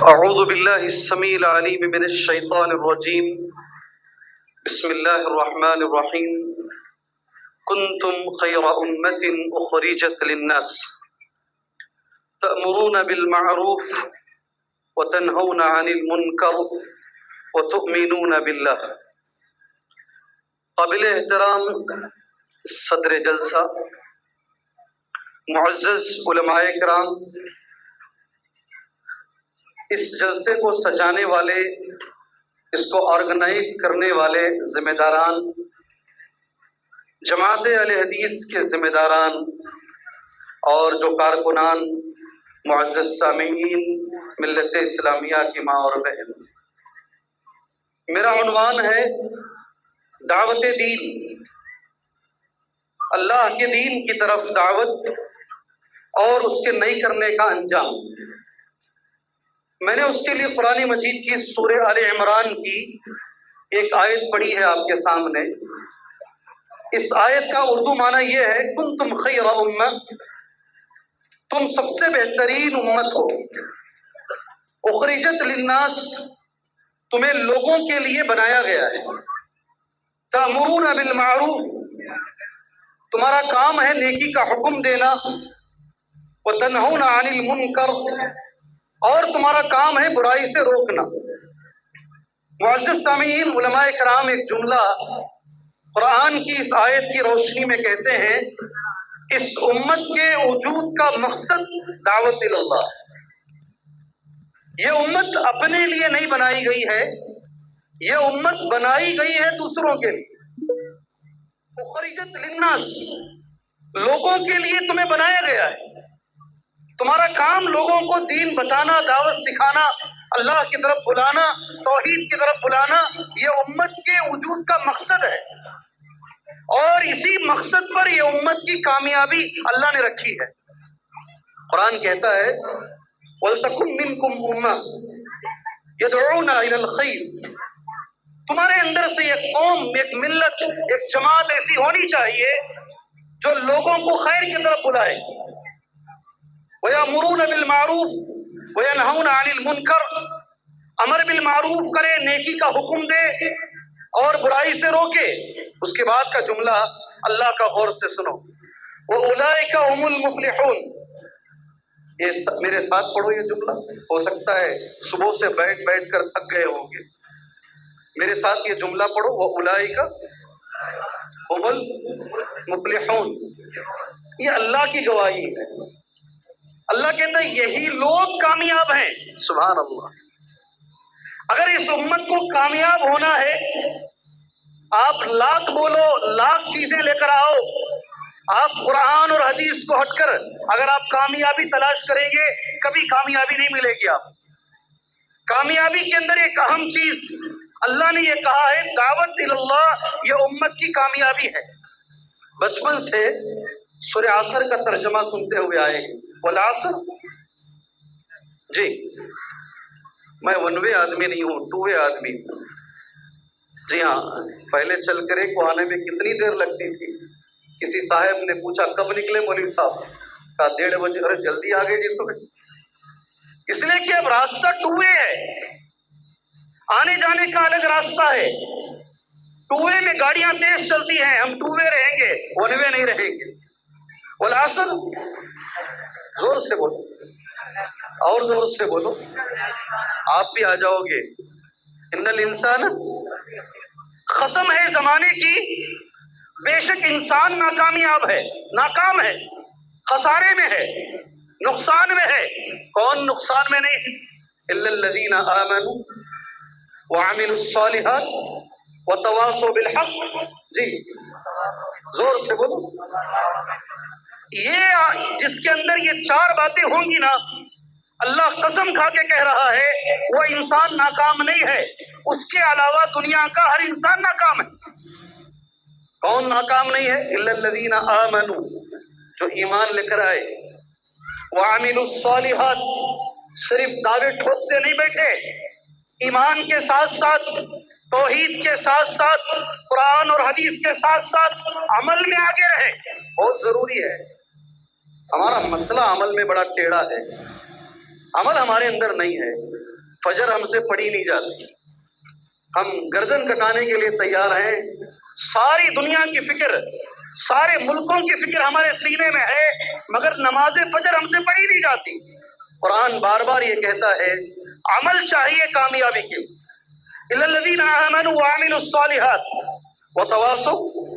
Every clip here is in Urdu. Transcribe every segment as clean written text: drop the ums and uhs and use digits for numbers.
أعوذ بالله السميع العليم من الشيطان الرجيم. بسم الله الرحمن الرحيم. كنتم خير أمة أخرجت للناس تأمرون بالمعروف وتنهون عن المنكر وتؤمنون بالله. قابل احترام صدر جلسہ، معزز علماء کرام، اس جلسے کو سجانے والے، اس کو آرگنائز کرنے والے ذمہ داران، جماعت اہل حدیث کے ذمہ داران اور جو کارکنان، معزز سامعین، ملت اسلامیہ کی ماں اور بہن، میرا عنوان ہے دعوت دین، اللہ کے دین کی طرف دعوت اور اس کے نہیں کرنے کا انجام۔ میں نے اس کے لیے قرآن مجید کی سورہ آل عمران کی ایک آیت پڑھی ہے آپ کے سامنے۔ اس آیت کا اردو معنی یہ ہے، کنتم خیر امہ، تم سب سے بہترین امت ہو، اخرجت للناس، تمہیں لوگوں کے لیے بنایا گیا ہے، تأمرون بالمعروف، تمہارا کام ہے نیکی کا حکم دینا، وتنہون عن المنکر، اور تمہارا کام ہے برائی سے روکنا۔ معزز سامعین، علماء کرام ایک جملہ قرآن کی اس آیت کی روشنی میں کہتے ہیں، اس امت کے وجود کا مقصد دعوت اللہ ہے۔ یہ امت اپنے لیے نہیں بنائی گئی ہے، یہ امت بنائی گئی ہے دوسروں کے لیے۔ اخرجت للناس، لوگوں کے لیے تمہیں بنایا گیا ہے، تمہارا کام لوگوں کو دین بتانا، دعوت سکھانا، اللہ کی طرف بلانا، توحید کی طرف بلانا، یہ امت کے وجود کا مقصد ہے، اور اسی مقصد پر یہ امت کی کامیابی اللہ نے رکھی ہے۔ قرآن کہتا ہے وَلْتَكُن مِّنكُمْ أُمَّةٌ يَدْعُونَ إِلَى الْخَيْرِ، تمہارے اندر سے ایک قوم، ایک ملت، ایک جماعت ایسی ہونی چاہیے جو لوگوں کو خیر کی طرف بلائے، وَيَأْمُرُونَ بِالْمَعْرُوفِ وَيَنْهَوْنَ عَنِ الْمُنكَرِ، امر بالمعروف کرے، نیکی کا حکم دے اور برائی سے روکے۔ اس کے بعد کا جملہ اللہ کا غور سے سنو، وَأُولَئِكَ هُمُ الْمُفْلِحُونَ، یہ میرے ساتھ پڑھو یہ جملہ، ہو سکتا ہے صبح سے بیٹھ بیٹھ کر تھک گئے ہوں گے، میرے ساتھ یہ جملہ پڑھو، وَأُولَئِكَ هُمُ الْمُفْلِحُونَ، یہ اللہ کی گواہی ہے۔ اللہ کہتا ہے یہی لوگ کامیاب ہیں۔ سبحان اللہ۔ اگر اس امت کو کامیاب ہونا ہے، آپ لاکھ بولو، لاکھ چیزیں لے کر آؤ، آپ قرآن اور حدیث کو ہٹ کر اگر آپ کامیابی تلاش کریں گے، کبھی کامیابی نہیں ملے گی۔ آپ کامیابی کے اندر ایک اہم چیز اللہ نے یہ کہا ہے، دعوت اللہ، یہ امت کی کامیابی ہے۔ بچپن سے سورہ عصر کا ترجمہ سنتے ہوئے آئے ہیں، والعصر، جی میں ون وے آدمی نہیں ہوں، ٹو وے آدمی ہوں۔ جی ہاں، پہلے چل کر کو آنے میں کتنی دیر لگتی تھی؟ کسی صاحب نے پوچھا کب نکلے مولوی صاحب؟ کہا 1:30 بجے۔ ارے جلدی آ گئے جی تمہیں، اس لیے کہ اب راستہ ٹو وے ہے، آنے جانے کا الگ راستہ ہے۔ ٹو وے میں گاڑیاں تیز چلتی ہیں، ہم ٹو وے رہیں گے، ون وے نہیں رہیں گے۔ والعصر، زور سے بولو، اور زور سے بولو، آپ بھی آ جاؤ گے۔ ان الانسان، قسم ہے زمانے کی، بے شک انسان ناکامیاب ہے، ناکام ہے، خسارے میں ہے، نقصان میں ہے۔ کون نقصان میں نہیں؟ الا الذین آمنوا وعملوا الصالحات وتواصوا بالحق، جی زور سے بولو۔ یہ جس کے اندر یہ چار باتیں ہوں گی نا، اللہ قسم کھا کے کہہ رہا ہے وہ انسان ناکام نہیں ہے، اس کے علاوہ دنیا کا ہر انسان ناکام ہے۔ کون ناکام نہیں ہے؟ الا الذین آمنوا، جو ایمان لے کر آئے، وعملوا الصالحات، صرف دعوے ٹھوکتے نہیں بیٹھے، ایمان کے ساتھ ساتھ، توحید کے ساتھ ساتھ، قرآن اور حدیث کے ساتھ ساتھ عمل میں آگے رہے، بہت ضروری ہے۔ ہمارا مسئلہ عمل میں بڑا ٹیڑھا ہے، عمل ہمارے اندر نہیں ہے۔ فجر ہم سے پڑھی نہیں جاتی، ہم گردن کٹانے کے لیے تیار ہیں، ساری دنیا کی فکر، سارے ملکوں کی فکر ہمارے سینے میں ہے، مگر نماز فجر ہم سے پڑھی نہیں جاتی۔ قرآن بار بار یہ کہتا ہے عمل چاہیے کامیابی کے، الا الذین آمنوا وعملوا الصالحات وتواصوا،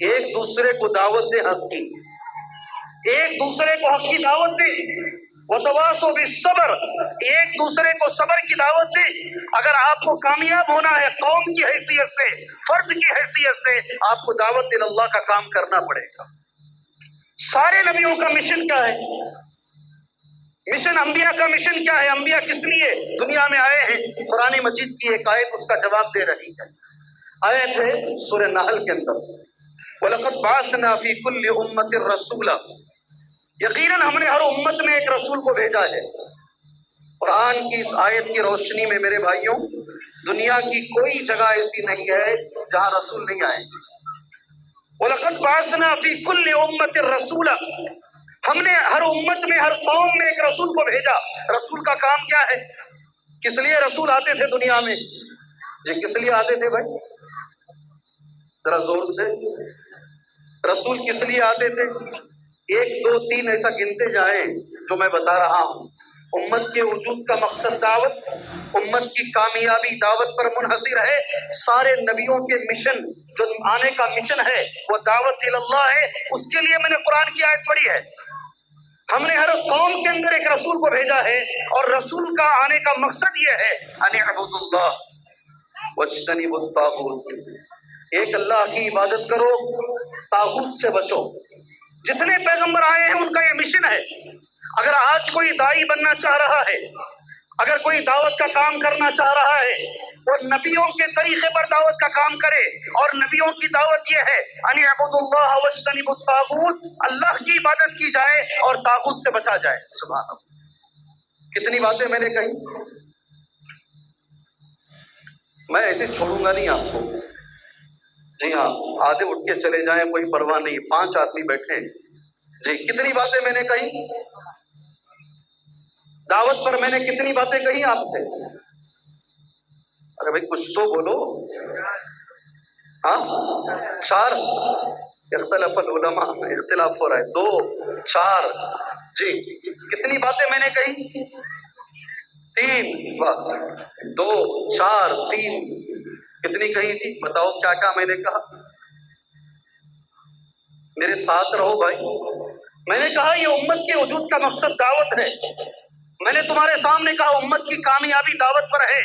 ایک دوسرے کو دعوت دے حق کی، ایک دوسرے کو حق کی دعوت دے، وتواصوا بالصبر، ایک دوسرے کو صبر کی دعوت دے۔ اگر آپ کو کامیاب ہونا ہے قوم کی حیثیت سے، فرد کی حیثیت سے، آپ کو دعوت اللہ کا کام کرنا پڑے گا۔ سارے نبیوں کا مشن کیا ہے؟ مشن انبیاء کا مشن کیا ہے؟ انبیاء کس لیے دنیا میں آئے ہیں؟ قرآن مجید کی ایک آیت اس کا جواب دے رہی ہے۔ آیت ہے سورہ نحل کے اندر، وَلَقَدْ بَعَثْنَا فِي كُلِّ أُمَّةٍ رَسُولًا، یقیناً ہم نے ہر امت میں ایک رسول کو بھیجا ہے۔ قرآن کی اس آیت کی روشنی میں میرے بھائیوں، دنیا کی کوئی جگہ ایسی نہیں ہے جہاں رسول نہیں آئے۔ وَلَقَدْ بَعَثْنَا فِي كُلِّ أُمَّةٍ رَسُولًا، ہم نے ہر امت میں، ہر قوم میں ایک رسول کو بھیجا۔ رسول کا کام کیا ہے؟ کس لیے رسول آتے تھے دنیا میں؟ جی کس لیے آتے تھے بھائی؟ ذرا زور سے، رسول کس لیے آتے تھے؟ ایک دو تین ایسا گنتے جائیں جو میں بتا رہا ہوں۔ امت کے وجود کا مقصد دعوت، امت کی کامیابی دعوت پر منحصر ہے۔ سارے نبیوں کے مشن، جو آنے کا مشن ہے وہ دعوت اللہ ہے۔ اس کے لیے میں نے قرآن کی آیت پڑھی ہے۔ ہم نے ہر قوم کے اندر ایک رسول کو بھیجا ہے، اور رسول کا آنے کا مقصد یہ ہے ان اعبدوا اللہ واجتنبوا الطاغوت، ایک اللہ کی عبادت کرو، طاغوت سے بچو۔ جتنے پیغمبر آئے ہیں ان کا یہ مشن ہے۔ اگر آج کوئی دائی بننا چاہ رہا ہے، اگر کوئی دعوت کا کام کرنا چاہ رہا ہے، وہ نبیوں کے طریقے پر دعوت کا کام کرے، اور نبیوں کی دعوت یہ ہے ان اعبدوا اللہ واجتنبوا الطاغوت، اللہ کی عبادت کی جائے اور طاغوت سے بچا جائے۔ سبحان اللہ، کتنی باتیں میں نے کہی، میں ایسے چھوڑوں گا نہیں آپ کو۔ جی ہاں، آدھے اٹھ کے چلے جائیں کوئی پرواہ نہیں، 5 آدمی بیٹھے۔ جی کتنی باتیں میں نے کہی دعوت پر، میں نے کتنی باتیں کہی آپ سے؟ ارے بھائی کچھ تو بولو۔ ہاں 4، اختلاف العلماء، اختلاف ہو رہا ہے، 2 4۔ جی کتنی باتیں میں نے کہی؟ 3، 2 4 3، کتنی کہی تھی؟ بتاؤ کیا کیا میں نے کہا؟ میرے ساتھ رہو بھائی۔ میں نے کہا یہ امت کے وجود کا مقصد دعوت ہے۔ میں نے تمہارے سامنے کہا امت کی کامیابی دعوت پر ہے۔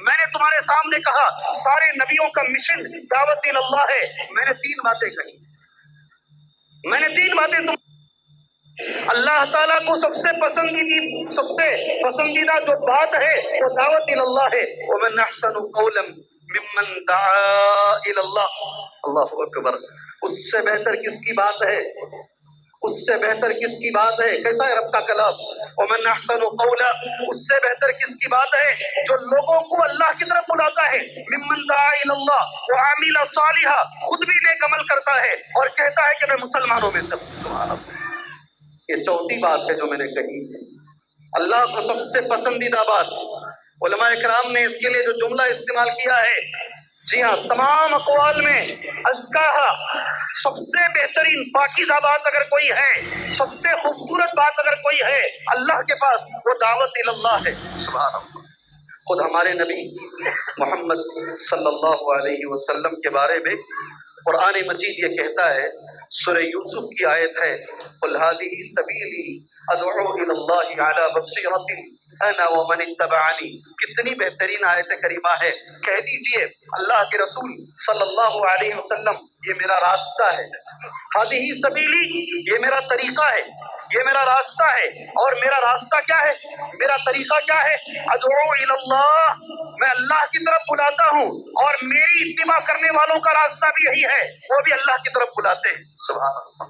میں نے تمہارے سامنے کہا سارے نبیوں کا مشن دعوت اللہ ہے۔ میں نے 3 باتیں کہی، میں نے 3 باتیں اللہ تعالیٰ کو سب سے پسندیدہ جو بات ہے وہ دعوت اللہ ہے۔ وَمَنْ أَحْسَنُ قَوْلًا مِّمَّنْ دَعَا إِلَى اللَّهِ، اللہ اکبر، اس سے بہتر کس کی بات ہے؟ اس سے بہتر کس کی بات ہے؟ کیسا ہے رب کا کلام؟ وَمَنْ أَحْسَنُ قَوْلًا، اس سے بہتر کس کی بات ہے جو لوگوں کو اللہ کی طرف بلاتا ہے، ممن دعا الی اللہ وعمل صالحا، خود بھی نیک عمل کرتا ہے اور کہتا ہے کہ میں مسلمانوں میں سے ہوں۔ سبحان اللہ، یہ 4تھی بات ہے جو میں نے کہی، اللہ کو سب سے پسندیدہ بات۔ علماء کرام نے اس کے لیے جو جملہ استعمال کیا ہے، جی ہاں، تمام اقوال میں ازکاہا، سب سے بہترین پاکیزہ بات اگر کوئی ہے، سب سے خوبصورت بات اگر کوئی ہے اللہ کے پاس، وہ دعوت اللہ ہے۔ سبحان اللہ، خود ہمارے نبی محمد صلی اللہ علیہ وسلم کے بارے میں قرآن مجید یہ کہتا ہے، سورہ یوسف کی آیت ہے، قُلْ هَٰذِهِ سَبِيلِي أَدْعُو إِلَى اللَّهِ عَلَىٰ بَصِيرَةٍ أَنَا وَمَنِ اتَّبَعَنِي، کتنی بہترین آیت کریمہ ہے۔ کہہ دیجئے اللہ کے رسول صلی اللہ علیہ وسلم، یہ میرا راستہ ہے، هَٰذِهِ سَبِيلِي، یہ میرا طریقہ ہے، یہ میرا راستہ ہے۔ اور میرا راستہ کیا ہے؟ میرا طریقہ کیا ہے؟ ادعو الی اللہ، میں اللہ کی طرف بلاتا ہوں، اور میری اتباع کرنے والوں کا راستہ بھی یہی ہے، وہ بھی اللہ کی طرف بلاتے ہیں۔ سبحان اللہ،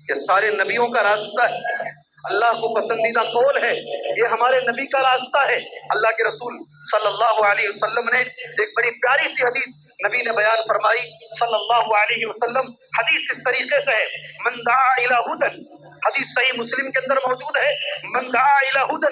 یہ سارے نبیوں کا راستہ ہے، اللہ کو پسندیدہ قول ہے، یہ ہمارے نبی کا راستہ ہے۔ اللہ کے رسول صلی اللہ علیہ وسلم نے ایک بڑی پیاری سی حدیث نبی نے بیان فرمائی صلی اللہ علیہ وسلم۔ حدیث اس طریقے سے ہے، من دعا الی ہدی، حدیث صحیح مسلم کے اندر موجود ہے، من دعا الی ہدی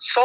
100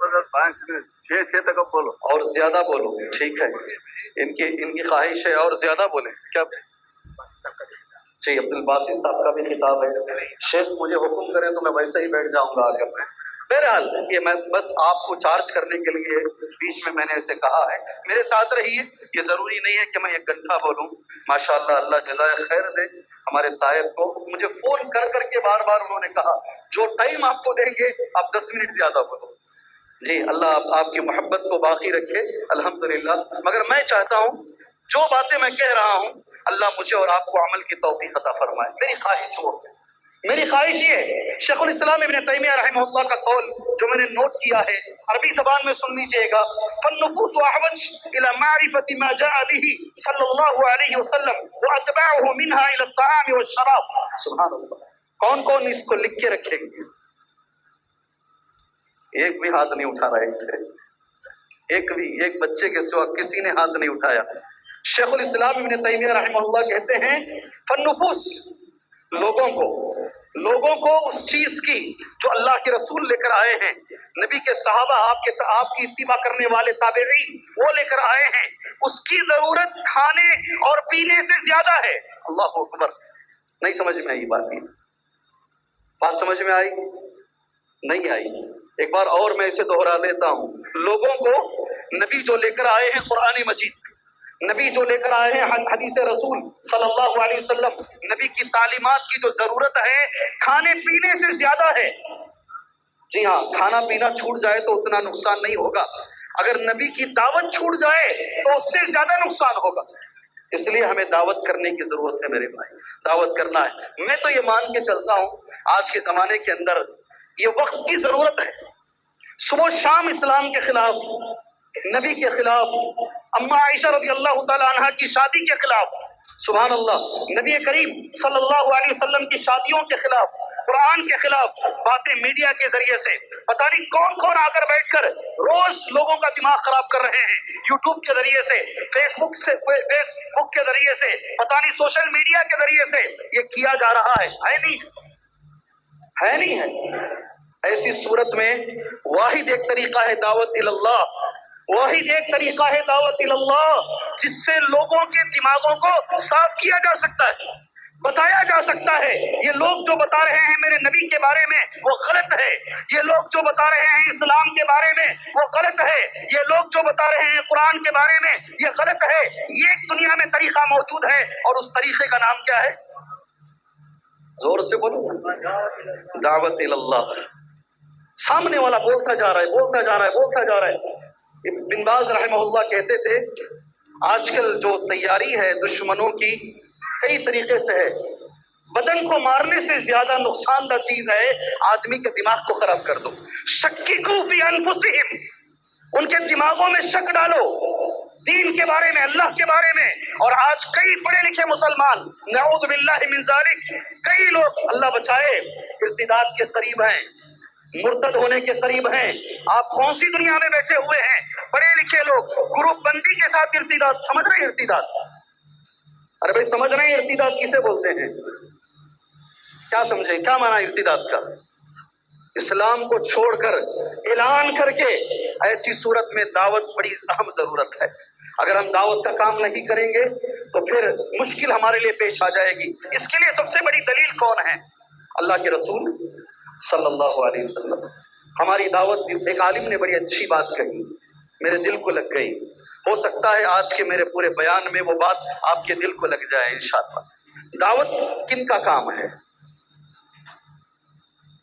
5 منٹ 6 تک اب بولو اور زیادہ بولو، ٹھیک ہے، ان کی خواہش ہے اور زیادہ بولیں کیا؟ جی عبد الباسط صاحب کا بھی خطاب ہے، شیخ مجھے حکم کریں تو میں ویسے ہی بیٹھ جاؤں گا آگے میں. بہرحال یہ میں بس آپ کو چارج کرنے کے لیے بیچ میں نے اسے کہا ہے، میرے ساتھ رہیے. یہ ضروری نہیں ہے کہ میں 1 گھنٹہ بولوں. ماشاءاللہ اللہ جزائے خیر دے ہمارے صاحب کو. مجھے فون کر کے بار بار انہوں نے کہا جو ٹائم آپ کو دیں گے آپ 10 منٹ زیادہ بولو. جی اللہ آپ کی محبت کو باقی رکھے الحمدللہ. مگر میں چاہتا ہوں جو باتیں میں کہہ رہا ہوں اللہ مجھے اور آپ کو عمل کی توفیق عطا فرمائے. میری خواہش یہ ہے، شیخ الاسلام ابن تیمیہ رحمہ اللہ کا قول جو میں نے نوٹ کیا ہے عربی زبان میں سن لیجئے گا. فالنفوس احوج الى معرفة ما جاء به صلی اللہ علیہ وسلم واتباعه منها الى الطعام والشراب. سبحان اللہ. کون کون اس کو لکھ کے رکھے گے؟ ایک بھی ہاتھ نہیں اٹھا رہا ہے، ایک بچے کے سوا کسی نے ہاتھ نہیں اٹھایا. شیخ الاسلام ابن تیمیہ رحمہ اللہ کہتے ہیں فالنفوس لوگوں کو اس چیز کی جو اللہ کے رسول لے کر آئے ہیں، نبی کے صحابہ آپ کی اتباع کرنے والے تابعین وہ لے کر آئے ہیں، اس کی ضرورت کھانے اور پینے سے زیادہ ہے. اللہ اکبر. نہیں سمجھ میں آئی بات سمجھ میں آئی؟ نہیں آئی. ایک بار اور میں اسے دوہرا دیتا ہوں. لوگوں کو نبی جو لے کر آئے ہیں قرآن مجید، نبی جو لے کر آئے ہیں حدیث رسول صلی اللہ علیہ وسلم، نبی کی تعلیمات کی جو ضرورت ہے کھانے پینے سے زیادہ ہے. جی ہاں، کھانا پینا چھوٹ جائے تو اتنا نقصان نہیں ہوگا، اگر نبی کی دعوت چھوٹ جائے تو اس سے زیادہ نقصان ہوگا. اس لیے ہمیں دعوت کرنے کی ضرورت ہے میرے بھائی، دعوت کرنا ہے. میں تو یہ مان کے چلتا ہوں آج کے زمانے کے اندر یہ وقت کی ضرورت ہے. صبح شام اسلام کے خلاف، نبی کے خلاف، اما عائشہ رضی اللہ تعالی عنہ کی شادی کے خلاف، سبحان اللہ، نبی کریم صلی اللہ علیہ وسلم کی شادیوں کے خلاف، قرآن کے خلاف باتیں میڈیا کے ذریعے سے پتہ نہیں کون آ کر بیٹھ کر روز لوگوں کا دماغ خراب کر رہے ہیں. یوٹیوب کے ذریعے سے، فیس بک کے ذریعے سے، پتہ نہیں سوشل میڈیا کے ذریعے سے یہ کیا جا رہا ہے نہیں ہے. ایسی صورت میں واحد ایک طریقہ ہے دعوت اللہ، واحد ایک طریقہ ہے دعوت اللہ جس سے لوگوں کے دماغوں کو صاف کیا جا سکتا ہے، بتایا جا سکتا ہے یہ لوگ جو بتا رہے ہیں میرے نبی کے بارے میں وہ غلط ہے، یہ لوگ جو بتا رہے ہیں اسلام کے بارے میں وہ غلط ہے، یہ لوگ جو بتا رہے ہیں قرآن کے بارے میں یہ غلط ہے. یہ ایک دنیا میں طریقہ موجود ہے اور اس طریقے کا نام کیا ہے؟ زور سے بولو، دعوت اللہ. سامنے والا بولتا جا رہا ہے. بن باز رحمہ اللہ کہتے تھے آج کل جو تیاری ہے دشمنوں کی کئی طریقے سے ہے، بدن کو مارنے سے زیادہ نقصان دہ چیز ہے آدمی کے دماغ کو خراب کر دو. شککوا فی انفسہم، ان کے دماغوں میں شک ڈالو دین کے بارے میں، اللہ کے بارے میں. اور آج کئی پڑھے لکھے مسلمان نعوذ باللہ من ذالک، کئی لوگ اللہ بچائے ارتداد کے قریب ہیں، مرتد ہونے کے قریب ہیں. آپ کون سی دنیا میں بیٹھے ہوئے ہیں؟ پڑھے لکھے لوگ گروپ بندی کے ساتھ ارتداد، سمجھ رہے ہیں ارتداد؟ ارے بھائی سمجھ رہے ہیں ارتداد کسے بولتے ہیں؟ کیا سمجھے کیا معنی ارتداد کا؟ اسلام کو چھوڑ کر اعلان کر کے، ایسی صورت میں دعوت بڑی اہم ضرورت ہے. اگر ہم دعوت کا کام نہیں کریں گے تو پھر مشکل ہمارے لیے پیش آ جائے گی. اس کے لیے سب سے بڑی دلیل کون ہے؟ اللہ کے رسول صلی اللہ علیہ وسلم. ہماری دعوت، ایک عالم نے بڑی اچھی بات کہی، میرے دل کو لگ گئی. ہو سکتا ہے آج کے میرے پورے بیان میں وہ بات آپ کے دل کو لگ جائے انشاءاللہ. دعوت کن کا کام ہے؟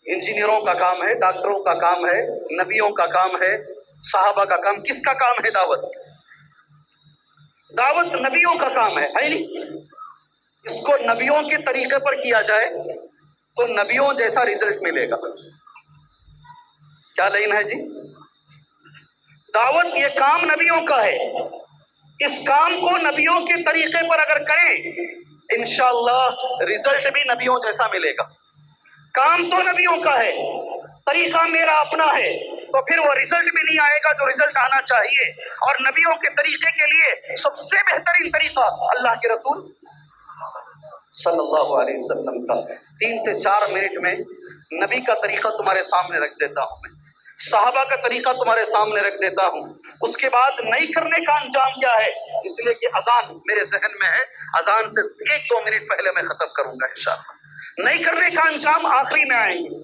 انجینئروں کا کام ہے، ڈاکٹروں کا کام ہے، نبیوں کا کام ہے، صحابہ کا کام. کس کا کام ہے دعوت؟ دعوت نبیوں کا کام ہے نہیں؟ اس کو نبیوں کے طریقے پر کیا جائے تو نبیوں جیسا رزلٹ ملے گا. کیا لائن ہے جی؟ دعوت یہ کام نبیوں کا ہے، اس کام کو نبیوں کے طریقے پر اگر کریں انشاءاللہ رزلٹ بھی نبیوں جیسا ملے گا. کام تو نبیوں کا ہے، طریقہ میرا اپنا ہے تو پھر وہ رزلٹ بھی نہیں آئے گا جو رزلٹ آنا چاہیے. اور نبیوں کے طریقے کے لیے سب سے بہترین طریقہ اللہ کے رسول صلی اللہ علیہ وسلم کا. 3 سے 4 منٹ میں نبی کا طریقہ تمہارے سامنے رکھ دیتا ہوں میں. صحابہ کا طریقہ تمہارے سامنے رکھ دیتا ہوں. اس کے بعد نہیں کرنے کا انجام کیا ہے؟ اس لیے کہ اذان میرے ذہن میں ہے، اذان سے 1-2 منٹ پہلے میں ختم کروں گا انشاءاللہ. نہیں کرنے کا انجام آخری میں آئیں گے.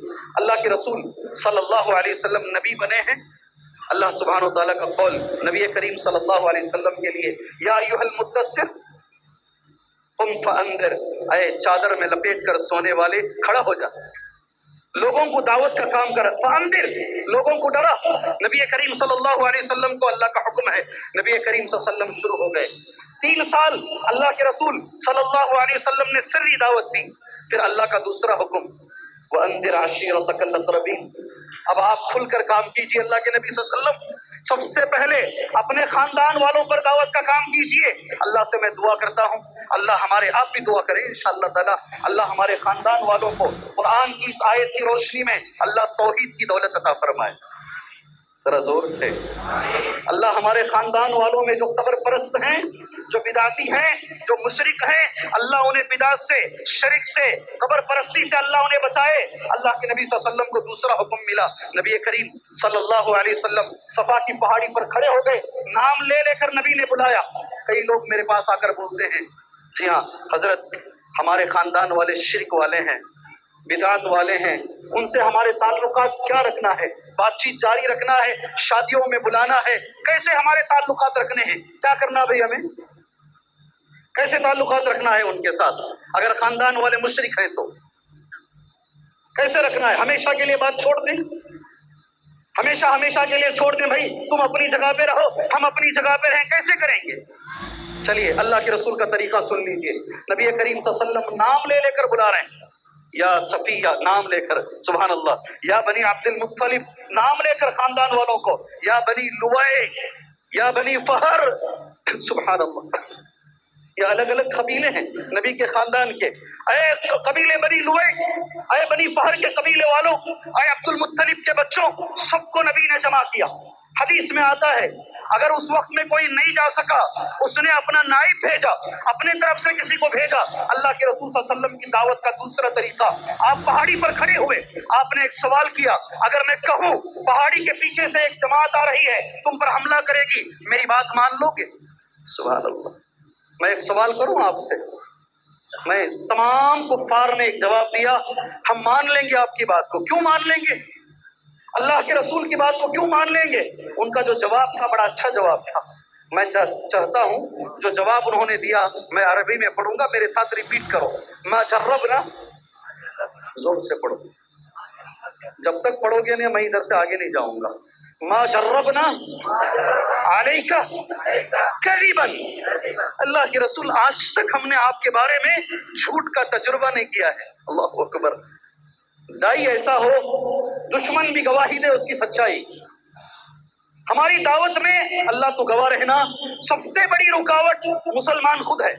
اللہ کے رسول صلی اللہ علیہ وسلم نبی بنے ہیں. اللہ سبحانہ و تعالیٰ کا قول نبی کریم صلی اللہ علیہ وسلم کے لیے، یا ایھا المدثر قم فانذر، اے چادر میں لپیٹ کر سونے والے کھڑا ہو جا، لوگوں کو دعوت کا کام کر. فانذر، لوگوں کو ڈرا. نبی کریم صلی اللہ علیہ وسلم کو اللہ کا حکم ہے. نبی کریم صلی اللہ علیہ وسلم شروع ہو گئے. 3 سال اللہ کے رسول صلی اللہ علیہ وسلم نے سری دعوت دی. پھر اللہ کا دوسرا حکم، وَأَنذِرْ عَشِيرَتَكَ الْأَقْرَبِينَ. اب آپ کھل کر کام کیجئے. اللہ کے نبی صلی اللہ علیہ وسلم سب سے پہلے اپنے خاندان والوں پر دعوت کا کام کیجئے. اللہ سے میں دعا کرتا ہوں، اللہ ہمارے آپ بھی دعا کریں انشاءاللہ تعالی، اللہ ہمارے خاندان والوں کو قرآن کی اس آیت کی روشنی میں اللہ توحید کی دولت عطا فرمائے. ذرا زور سے. اللہ ہمارے خاندان والوں میں جو قبر پرست ہیں، جو بدعتی ہیں، جو مشرک ہیں، اللہ انہیں بدعت سے، شرک سے، قبر پرستی سے اللہ انہیں بچائے. اللہ کے نبی صلی اللہ علیہ وسلم کو دوسرا حکم ملا. نبی کریم صلی اللہ علیہ وسلم صفا کی پہاڑی پر کھڑے ہو گئے. نام لے لے کر نبی نے بلایا. کئی لوگ میرے پاس آ کر بولتے ہیں، جی ہاں حضرت ہمارے خاندان والے شرک والے ہیں، بدعت والے ہیں، ان سے ہمارے تعلقات کیا رکھنا ہے؟ بات چیت جاری رکھنا ہے، شادیوں میں بلانا ہے، کیسے ہمارے تعلقات رکھنے ہیں؟ کیا کرنا بھائی؟ ہمیں کیسے تعلقات رکھنا ہے ان کے ساتھ؟ اگر خاندان والے مشرک ہیں تو کیسے رکھنا ہے؟ ہمیشہ کے لیے بات چھوڑ دیں؟ ہمیشہ کے لیے چھوڑ دیں بھائی تم اپنی جگہ پہ رہو، ہم اپنی جگہ پہ رہیں؟ کیسے کریں گے؟ چلیے اللہ کے رسول کا طریقہ سن لیجئے. نبی کریم صلی اللہ علیہ وسلم نام لے لے کر بلا رہے ہیں. یا صفیہ، نام لے کر، سبحان اللہ. یا بنی عبد المطلب، نام لے کر خاندان والوں کو. یا بنی لوئے، یا بنی فہر، سبحان اللہ. یہ الگ الگ قبیلے ہیں نبی کے خاندان کے. اے قبیلے بنی لوئے، اے بنی فہر کے قبیلے والوں، اے عبد المطلب کے بچوں، سب کو نبی نے جمع کیا. حدیث میں آتا ہے اگر اس وقت میں کوئی نہیں جا سکا، اس نے اپنا نائب بھیجا، اپنے طرف سے کسی کو بھیجا. اللہ کے رسول صلی اللہ علیہ وسلم کی دعوت کا دوسرا طریقہ، آپ پہاڑی پر کھڑے ہوئے، آپ نے ایک سوال کیا. اگر میں کہوں پہاڑی کے پیچھے سے ایک جماعت آ رہی ہے، تم پر حملہ کرے گی، میری بات مان لو گے؟ سبحان اللہ. میں ایک سوال کروں آپ سے، میں تمام کفار نے ایک جواب دیا، ہم مان لیں گے آپ کی بات کو. کیوں مان لیں گے؟ اللہ کے رسول کی بات کو کیوں مان لیں گے؟ ان کا جو جواب تھا بڑا اچھا جواب تھا. میں چاہتا ہوں جو جواب انہوں نے دیا میں عربی میں پڑھوں گا، میرے ساتھ ریپیٹ کرو. ما جربنا، زور سے پڑھو، جب تک پڑھو گے نہیں میں ادھر سے آگے نہیں جاؤں گا. ما جربنا علیکہ کذبا، اللہ کے رسول آج تک ہم نے آپ کے بارے میں جھوٹ کا تجربہ نہیں کیا ہے. اللہ اکبر. دائی ایسا ہو دشمن بھی گواہی دے اس کی سچائی. ہماری دعوت میں اللہ تو گواہ رہنا، سب سے بڑی رکاوٹ مسلمان خود ہے.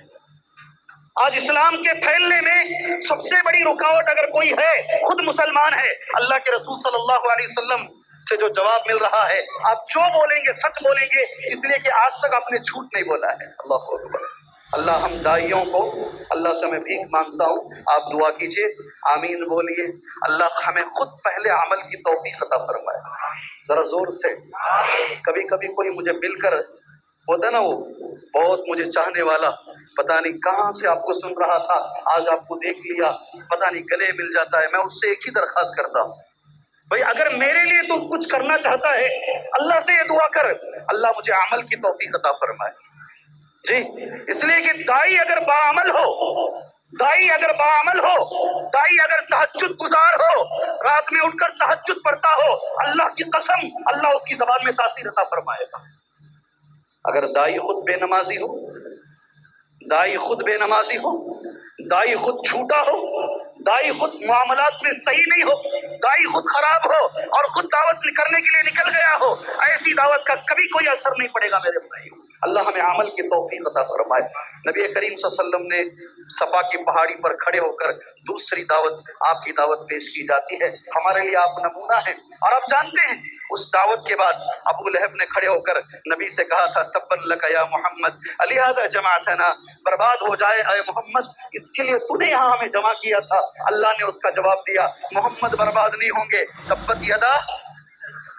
آج اسلام کے پھیلنے میں سب سے بڑی رکاوٹ اگر کوئی ہے، خود مسلمان ہے. اللہ کے رسول صلی اللہ علیہ وسلم سے جو جواب مل رہا ہے، آپ جو بولیں گے سچ بولیں گے، اس لیے کہ آج تک آپ نے جھوٹ نہیں بولا ہے. اللہ اکبر. اللہ ہم دائیوں کو، اللہ سے میں بھیک مانگتا ہوں، آپ دعا کیجئے، آمین بولیے. اللہ ہمیں خود پہلے عمل کی توفیق عطا فرمائے. ذرا زور سے. کبھی کبھی کوئی مجھے مل کر ہوتا نا، وہ بہت مجھے چاہنے والا، پتہ نہیں کہاں سے آپ کو سن رہا تھا، آج آپ کو دیکھ لیا، پتہ نہیں گلے مل جاتا ہے. میں اس سے ایک ہی درخواست کرتا ہوں، بھئی اگر میرے لیے تو کچھ کرنا چاہتا ہے، اللہ سے یہ دعا کر اللہ مجھے عمل کی توفیق عطا فرمائے. جی اس لیے کہ دائی اگر باعمل ہو، دائی اگر باعمل ہو، دائی اگر تہجد گزار ہو، رات میں اٹھ کر تہجد پڑھتا ہو، اللہ کی قسم اللہ اس کی زبان میں تاثیر عطا فرمائے گا. اگر دائی خود بے نمازی ہو، دائی خود بے نمازی ہو، دائی خود جھوٹا ہو، دائی خود معاملات میں صحیح نہیں ہو، دائی خود خراب ہو اور خود دعوت کرنے کے لیے نکل گیا ہو، ایسی دعوت کا کبھی کوئی اثر نہیں پڑے گا میرے بھائیوں. اللہ ہمیں عمل کی توفیق عطا فرمائے. نبی کریم صلی اللہ علیہ وسلم نے صفا کی پہاڑی پر کھڑے ہو کر دوسری دعوت، آپ کی دعوت پیش کی جاتی ہے. ہمارے لیے آپ نمونہ ہیں. اور آپ جانتے ہیں اس دعوت کے بعد ابو لہب نے کھڑے ہو کر نبی سے کہا تھا، تبا لک یا محمد لہذا جمعتنا، برباد ہو جائے اے محمد، اس کے لیے تو نے یہاں ہمیں جمع کیا تھا. اللہ نے اس کا جواب دیا، محمد برباد نہیں ہوں گے. تبت یدا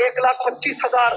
1,25,000,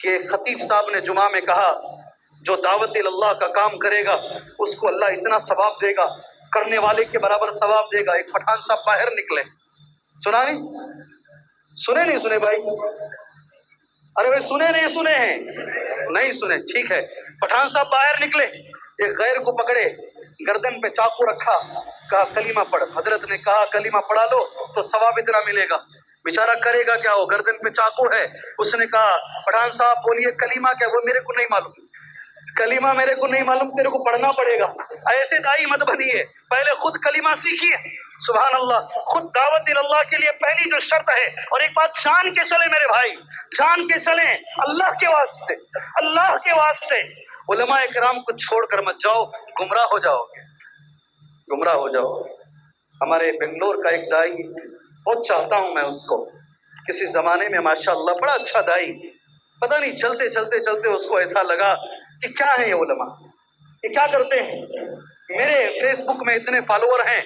کہ خطیب صاحب نے جمعہ میں کہا جو دعوت اللہ کا کام کرے گا اس کو اللہ اتنا ثواب دے گا، کرنے والے کے برابر ثواب دے گا۔ ایک پٹھان صاحب باہر نکلے، سنا نہیں؟ سنے نہیں سنے بھائی؟ ارے بھائی سنے نہیں سنے ہیں؟ نہیں سنے، ٹھیک ہے۔ پٹھان صاحب باہر نکلے، ایک غیر کو پکڑے، گردن پہ چاقو رکھا، کہا کلمہ پڑھ۔ حضرت نے کہا کلمہ پڑھا لو تو ثواب اتنا ملے گا۔ بیچارہ کرے گا کیا، وہ گردن پہ چاقو ہے۔ اس نے کہا پٹھان صاحب بولیے کلمہ کیا؟ وہ میرے کو نہیں معلوم، کلمہ میرے کو نہیں معلوم، تیرے کو پڑھنا پڑے گا۔ ایسے دائی مت بنیے، پہلے خود کلمہ سیکھیے۔ سبحان اللہ، خود دعوت اللہ کے لیے پہلی جو شرط ہے، اور ایک بات جان کے چلیں میرے بھائی، جان کے چلیں، اللہ کے واسطے، اللہ کے واسطے علماء کرام کو چھوڑ کر مت جاؤ، گمراہ ہو جاؤ گے، گمراہ ہو جاؤ۔ ہمارے بنگلور کا ایک دائی، بہت چاہتا ہوں میں اس کو، کسی زمانے میں ماشاءاللہ بڑا اچھا دائی، پتہ نہیں چلتے چلتے چلتے اس کو ایسا لگا کہ کیا ہے یہ علماء، یہ کیا کرتے ہیں؟ میرے فیس بک میں اتنے فالوور ہیں،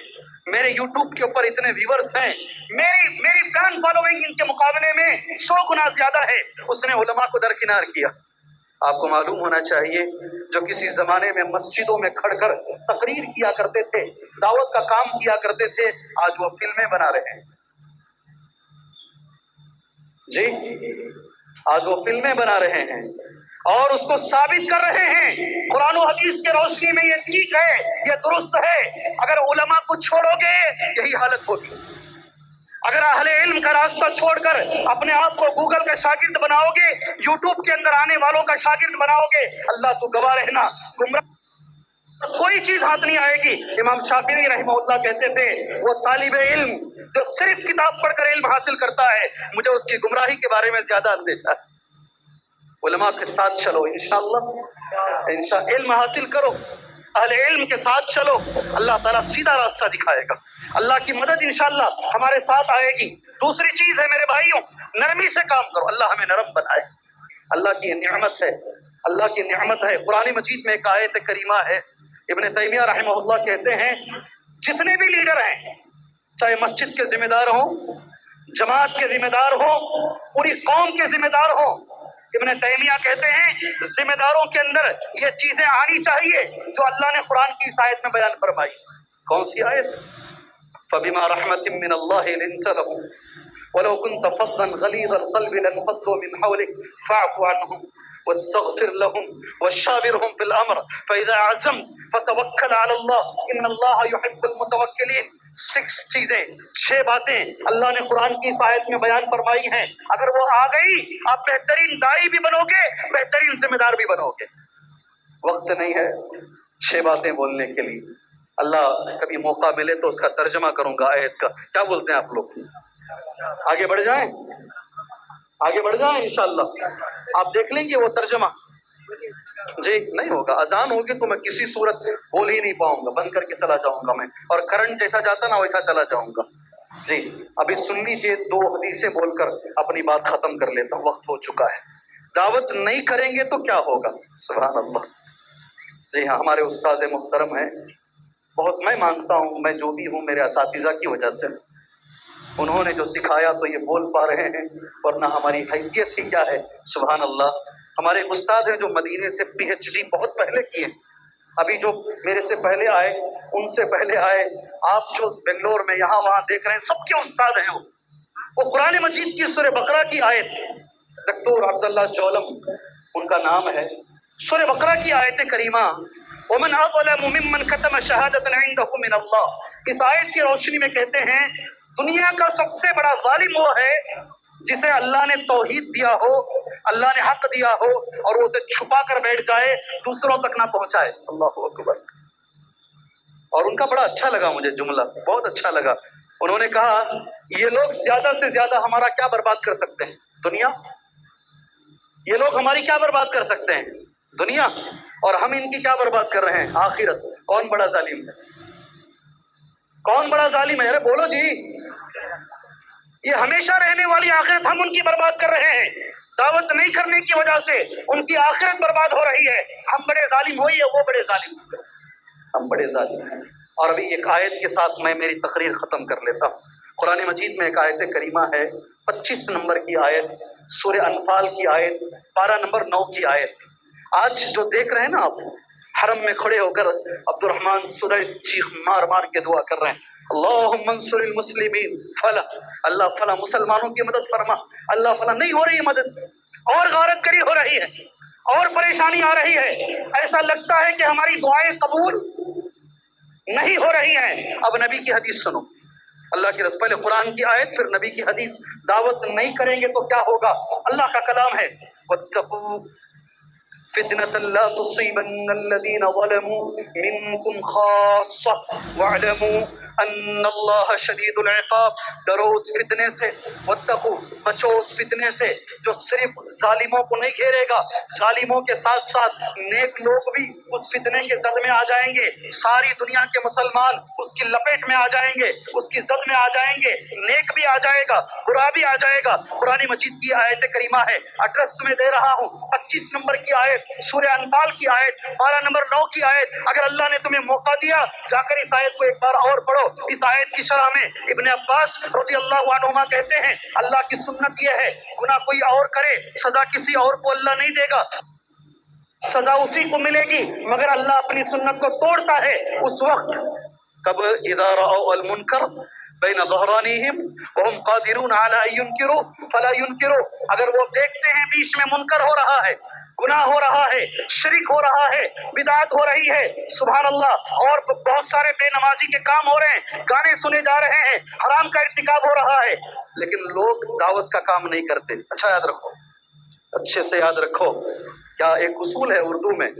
میرے یوٹیوب کے اوپر اتنے ویورز ہیں، میری فین فالوئنگ ان کے مقابلے میں 100 گنا زیادہ ہے۔ اس نے علماء کو درکنار کیا۔ آپ کو معلوم ہونا چاہیے جو کسی زمانے میں مسجدوں میں کھڑ کر تقریر کیا کرتے تھے، دعوت کا کام کیا کرتے تھے، آج وہ فلمیں بنا رہے ہیں۔ جی، آج وہ فلمیں بنا رہے ہیں اور اس کو ثابت کر رہے ہیں قرآن و حدیث کے روشنی میں یہ ٹھیک ہے، یہ درست ہے۔ اگر علماء کو چھوڑو گے یہی حالت ہوگی۔ اگر اہل علم کا راستہ چھوڑ کر اپنے آپ کو گوگل کا شاگرد بناؤ گے، یوٹیوب کے اندر آنے والوں کا شاگرد بناؤ گے، اللہ تو گواہ رہنا، گمراہ کوئی چیز ہاتھ نہیں آئے گی۔ امام شافعی رحمہ اللہ کہتے تھے وہ طالب علم جو صرف کتاب پڑھ کر علم حاصل کرتا ہے، مجھے اس کی گمراہی کے بارے میں زیادہ اندیشہ ہے۔ علماء کے ساتھ چلو انشاءاللہ، علم حاصل کرو، اہل علم کے ساتھ چلو، اللہ تعالیٰ سیدھا راستہ دکھائے گا، اللہ کی مدد انشاءاللہ ہمارے ساتھ آئے گی۔ دوسری چیز ہے میرے بھائیوں، نرمی سے کام کرو، اللہ ہمیں نرم بنائے، اللہ کی نعمت ہے، اللہ کی نعمت ہے۔ قرآن مجید میں ایک آیت کریمہ ہے، ابن تیمیہ رحمہ اللہ کہتے ہیں جتنے بھی لیڈر ہیں، چاہے مسجد کے ذمہ دار ہوں، جماعت کے ذمہ دار ہوں، پوری قوم کے ذمہ دار ہوں، ابن تیمیہ کہتے ہیں ذمہ داروں کے اندر یہ چیزیں آنی چاہیے جو اللہ نے قرآن کی اس آیت میں بیان فرمائی۔ کون سی آیت؟ فَبِمَا رَحْمَةٍ مِّنَ اللَّهِ لِنتَ لَهُمْ وَلَوْ كُنْتَ فَظًّا غَلِيظَ الْقَلْبِ لَانفَضُّوا مِنْ حَوْلِكَ فَاعْفُ عَنْهُمْ وَاسْتَغْفِرْ لَهُمْ وَشَاوِرْهُمْ فِي الْأَمْرِ فَإِذَا عَزَمْتَ فَتَوَكَّلْ عَلَى اللَّهِ إِنَّ اللَّهَ يُحِبُّ الْمُتَوَكِّلِينَ۔ 6 چیزیں، 6 باتیں اللہ نے قرآن کی اس آیت میں بیان فرمائی ہیں، اگر وہ آ گئی آپ بہترین دائی بھی بنو گے، بہترین ذمہ دار بھی بنو گے۔ وقت نہیں ہے 6 باتیں بولنے کے لیے، اللہ کبھی موقع ملے تو اس کا ترجمہ کروں گا آیت کا۔ کیا بولتے ہیں آپ لوگ؟ آگے بڑھ جائیں، آگے بڑھ جائیں انشاءاللہ، آپ دیکھ لیں گے وہ ترجمہ۔ جی نہیں ہوگا، اذان ہوگی تو میں کسی صورت بول ہی نہیں پاؤں گا، بند کر کے چلا جاؤں گا میں، اور کرنٹ جیسا جاتا نا ویسا چلا جاؤں گا۔ جی ابھی سن لیجیے 2 حدیثیں بول کر اپنی بات ختم کر لیتا ہوں، وقت ہو چکا ہے۔ دعوت نہیں کریں گے تو کیا ہوگا؟ سبحان اللہ۔ جی ہاں، ہمارے استاذ محترم ہیں، بہت میں مانتا ہوں، میں جو بھی ہوں میرے اساتذہ کی وجہ سے، انہوں نے جو سکھایا تو یہ بول پا رہے ہیں، ورنہ ہماری حیثیت ہی کیا ہے۔ سبحان اللہ۔ ہمارے ایک استاد ہیں جو مدینے سے PhD بہت پہلے کیے، ابھی جو میرے سے پہلے آئے، ان سے پہلے آئے، آپ جو بنگلور میں یہاں وہاں دیکھ رہے ہیں، سب کے استاد ہیں وہ قرآن مجید کی سورہ بقرہ کی آیت، دکتور عبداللہ جولم ان کا نام ہے، سورہ بقرہ کی آیت کریمہ وَمَنْ أَظْلَمُ مِمَّنْ كَتَمَ شَهَادَةً عِنْدَهُ مِنَ اللَّهِ، اس آیت کی روشنی میں کہتے ہیں دنیا کا سب سے بڑا ظالم وہ ہے جسے اللہ نے توحید دیا ہو، اللہ نے حق دیا ہو، اور وہ اسے چھپا کر بیٹھ جائے، دوسروں تک نہ پہنچائے۔ اللہ اکبر۔ اور ان کا بڑا اچھا لگا مجھے جملہ، بہت اچھا لگا۔ انہوں نے کہا یہ لوگ زیادہ سے زیادہ ہمارا کیا برباد کر سکتے ہیں؟ دنیا۔ یہ لوگ ہماری کیا برباد کر سکتے ہیں؟ دنیا۔ اور ہم ان کی کیا برباد کر رہے ہیں؟ آخرت۔ کون بڑا ظالم ہے؟ کون بڑا ظالم ہے؟ ارے بولو جی۔ یہ ہمیشہ رہنے والی آخرت ہم ان کی برباد کر رہے ہیں، دعوت نہیں کرنے کی وجہ سے ان کی آخرت برباد ہو رہی ہے۔ ہم بڑے ظالم ہوئی ہے، وہ بڑے ظالم ہم بڑے ظالم ہیں۔ اور ابھی ایک آیت کے ساتھ میں میری تقریر ختم کر لیتا ہوں۔ قرآن مجید میں ایک آیت کریمہ ہے 25 نمبر کی آیت، سورہ انفال کی آیت، پارہ نمبر 9 کی آیت۔ آج جو دیکھ رہے ہیں نا آپ، حرم میں کھڑے ہو کر عبد الرحمن سدیس چیخ مار مار کے دعا کر رہے ہیں، اللہم انصر المسلمین فلا، اللہ فلا مسلمانوں کی مدد فرما، اللہ فلا۔ نہیں ہو رہی ہے مدد، اور غارت گری ہو رہی ہے، اور پریشانی آ رہی ہے، ایسا لگتا ہے کہ ہماری دعائیں قبول نہیں ہو رہی ہیں۔ اب نبی کی حدیث سنو، اللہ کے رسول، پہلے قرآن کی آیت پھر نبی کی حدیث۔ دعوت نہیں کریں گے تو کیا ہوگا؟ اللہ کا کلام ہے، واتقوا فتنة لا تصيبن الذين ظلموا منكم خاصة واعلموا ان اللہ شدید العقاب۔ ڈرو اس فتنے سے، واتقوا، بچو اس فتنے سے جو صرف ظالموں کو نہیں گھیرے گا، ظالموں کے ساتھ ساتھ نیک لوگ بھی اس فتنے کے زد میں آ جائیں گے، ساری دنیا کے مسلمان اس کی لپیٹ میں آ جائیں گے، اس کی زد میں آ جائیں گے، نیک بھی آ جائے گا، برا بھی آ جائے گا۔ قرآن مجید کی آیت کریمہ ہے، ایڈریس میں دے رہا ہوں، 25 نمبر کی آیت، سورہ انفال کی آیت، پارہ نمبر 9 کی آیت۔ اگر اللہ نے تمہیں موقع دیا، جا کر اس آیت کو ایک بار اور پڑھو۔ اس آیت کی شرح میں ابن عباس رضی اللہ عنہما کہتے ہیں، اللہ کی سنت یہ ہے، گناہ کوئی اور کرے، سزا کسی اور کو اللہ نہیں دے گا، سزا اسی کو ملے گی، مگر اللہ اپنی سنت کو توڑتا ہے اس وقت کب اذا رأوا المنکر بین ظہرانہم وہم قادرون علی ان ینکروا فلا ینکروا۔ اگر وہ دیکھتے ہیں بیچ میں منکر ہو رہا ہے، گناہ ہو رہا ہے، شرک ہو رہا ہے، بدعت ہو رہی ہے، سبحان اللہ، اور بہت سارے بے نمازی کے کام ہو رہے ہیں، گانے سنے جا رہے ہیں، حرام کا ارتکاب ہو رہا ہے، لیکن لوگ دعوت کا کام نہیں کرتے۔ اچھا یاد رکھو، اچھے سے یاد رکھو، کیا ایک اصول ہے اردو میں،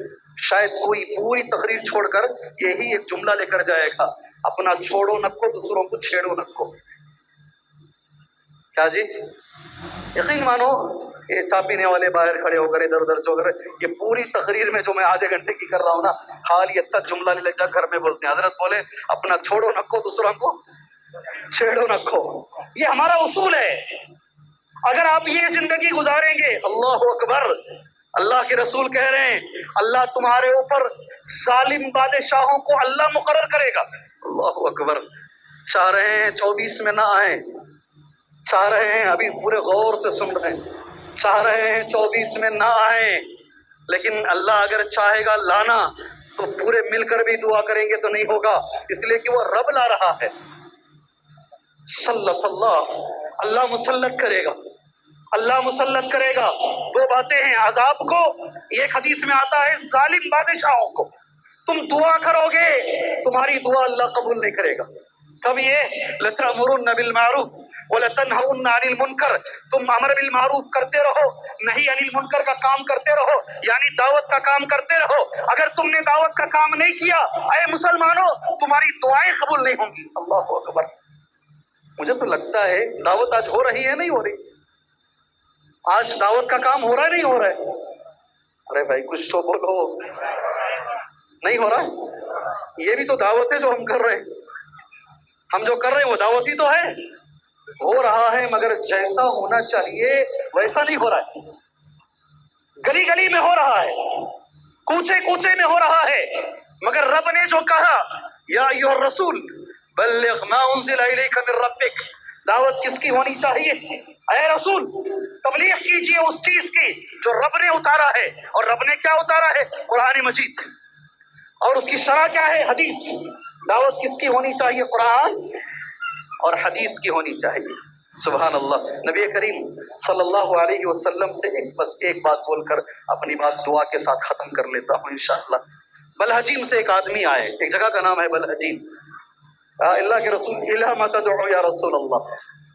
شاید کوئی پوری تقریر چھوڑ کر یہی ایک جملہ لے کر جائے گا، اپنا چھوڑو نکو دوسروں کو چھیڑو نکو۔ کیا جی؟ یقین مانو، یہ چا پینے والے باہر کھڑے ہو کر ادھر ادھر جو کر، یہ پوری تقریر میں جو میں آدھے گھنٹے کی کر رہا ہوں نا، خالی اتنا جملہ لے جا گھر میں بولتے ہیں، حضرت بولے اپنا چھوڑو نکو دوسروں کو چھیڑو نکو۔ یہ ہمارا اصول ہے۔ اگر آپ یہ زندگی گزاریں گے، اللہ اکبر، اللہ کے رسول کہہ رہے ہیں اللہ تمہارے اوپر ظالم بادشاہوں کو اللہ مقرر کرے گا۔ اللہ اکبر۔ چاہ رہے ہیں 24 میں نہ آئیں، چاہ رہے ہیں، ابھی پورے غور سے سن رہے ہیں، چاہ رہے ہیں 24 میں نہ آئیں، لیکن اللہ اگر چاہے گا لانا تو پورے مل کر بھی دعا کریں گے تو نہیں ہوگا، اس لیے کہ وہ رب لا رہا ہے۔ سلط اللہ، اللہ مسلط کرے گا، اللہ مسلط کرے گا۔ دو باتیں ہیں، عذاب کو، ایک حدیث میں آتا ہے ظالم بادشاہوں کو۔ تم دعا کرو گے، تمہاری دعا اللہ قبول نہیں کرے گا۔ کب یہ لَتَأْمُرُنَّ بِالْمَعْرُوفِ وَلَتَنْهَوْنَ عَنِ الْمُنْكَرِ، تم امر بالمعروف کرتے رہو، نہیں عن المنکر کا کام کرتے رہو، یعنی دعوت کا کام کرتے رہو۔ اگر تم نے دعوت کا کام نہیں کیا، اے مسلمانوں، تمہاری دعائیں قبول نہیں ہوں گی۔ اللہ اکبر۔ مجھے تو لگتا ہے دعوت آج ہو رہی ہے نہیں ہو رہی؟ آج دعوت کا کام ہو رہا ہے نہیں ہو رہا ہے؟ ارے بھائی کچھ تو بولو، نہیں ہو رہا ہے؟ یہ بھی تو دعوت ہے جو ہم کر رہے ہیں، ہم جو کر رہے ہیں وہ دعوت ہی تو ہے۔ ہو رہا ہے مگر جیسا ہونا چاہیے ویسا نہیں ہو رہا ہے، گلی گلی میں ہو رہا ہے، کوچے کوچے میں ہو رہا ہے، مگر رب نے جو کہا یا ایھا الرسول بلغ ما انزل الیک من ربک، دعوت کس کی ہونی چاہیے؟ اے رسول تبلیغ کیجئے اس چیز کی جو رب نے اتارا ہے، اور رب نے کیا اتارا ہے؟ قرآن مجید، اور اس کی شرح کیا ہے؟ حدیث۔ دعوت کس کی ہونی چاہیے؟ قرآن اور حدیث کی ہونی چاہیے۔ سبحان اللہ۔ نبی کریم صلی اللہ علیہ وسلم سے بس ایک بات بول کر اپنی بات دعا کے ساتھ ختم کر لیتا ہوں انشاءاللہ۔ بلحجیم سے ایک آدمی آئے، ایک جگہ کا نام ہے بلحجیم۔ اللہ کے رسول، الی ما تدعو یا رسول اللہ،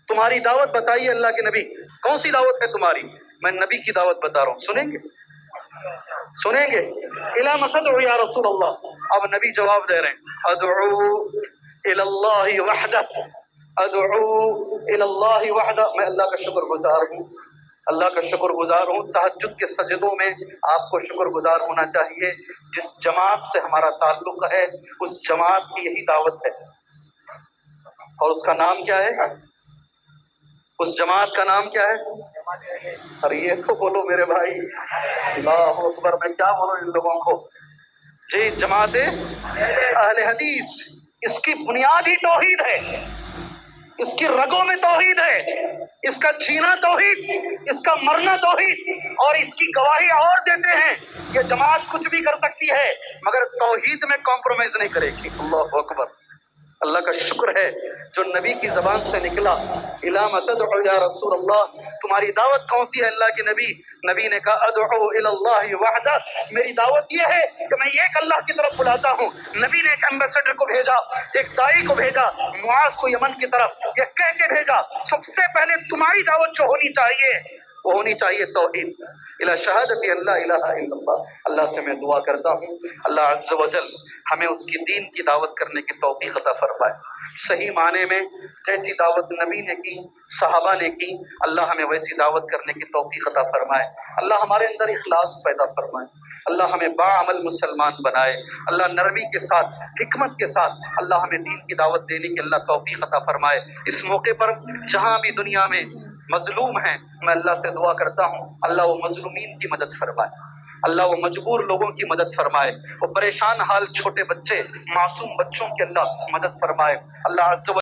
تمہاری دعوت بتائیے اللہ کے نبی، کون سی دعوت ہے تمہاری؟ میں نبی کی دعوت بتا رہا ہوں، سنیں گے؟ سنیں گے؟ الی ما تدعو یا رسول اللہ۔ اب نبی جواب دے رہے ہیں، ادعو الی اللہ وحدہ، ادعو الی اللہ وحدہ، میں اللہ کا شکر گزار ہوں، اللہ کا شکر گزار ہوں۔ تہجد کے سجدوں میں آپ کو شکر گزار ہونا چاہیے، جس جماعت سے ہمارا تعلق ہے اس جماعت کی یہی دعوت ہے، اور اس کا نام کیا ہے؟ اس جماعت کا نام کیا ہے؟ ارے یہ تو بولو میرے بھائی، اللہ اکبر، میں کیا بولوں ان لوگوں کو؟ جی، جماعت اہل حدیث، اس کی بنیاد ہی توحید ہے۔ اس کی رگوں میں توحید ہے، اس کا جینا توحید، اس کا مرنا توحید، اور اس کی گواہی اور دیتے ہیں یہ جماعت کچھ بھی کر سکتی ہے مگر توحید میں کمپرومائز نہیں کرے گی۔ اللہ اکبر، اللہ کا شکر ہے جو نبی کی زبان سے نکلا، اِلَىٰ مَ تَدْعُو یا رسول اللہ، تمہاری دعوت کون سی ہے اللہ کے نبی؟ نبی نے کہا ادعو الی اللہ وحدہ، میری دعوت یہ ہے کہ میں ایک اللہ کی طرف بلاتا ہوں۔ نبی نے ایک ایمبیسڈر کو بھیجا، ایک دائی کو بھیجا، معاذ کو یمن کی طرف، یہ کہہ کے بھیجا سب سے پہلے تمہاری دعوت جو ہونی چاہیے وہ ہونی چاہیے توحید، الی شہادت ان لا الہ الا اللہ۔ اللہ سے میں دعا کرتا ہوں اللہ عز و جل ہمیں اس کی دین کی دعوت کرنے کی توفیق عطا فرمائے، صحیح معنی میں جیسی دعوت نبی نے کی، صحابہ نے کی، اللہ ہمیں ویسی دعوت کرنے کی توفیق عطا فرمائے، اللہ ہمارے اندر اخلاص پیدا فرمائے، اللہ ہمیں باعمل مسلمان بنائے، اللہ نرمی کے ساتھ، حکمت کے ساتھ اللہ ہمیں دین کی دعوت دینے کی اللہ توفیق عطا فرمائے۔ اس موقع پر جہاں بھی دنیا میں مظلوم ہیں میں اللہ سے دعا کرتا ہوں اللہ وہ مظلومین کی مدد فرمائے، اللہ وہ مجبور لوگوں کی مدد فرمائے، وہ پریشان حال چھوٹے بچے، معصوم بچوں کی اللہ مدد فرمائے، اللہ عز و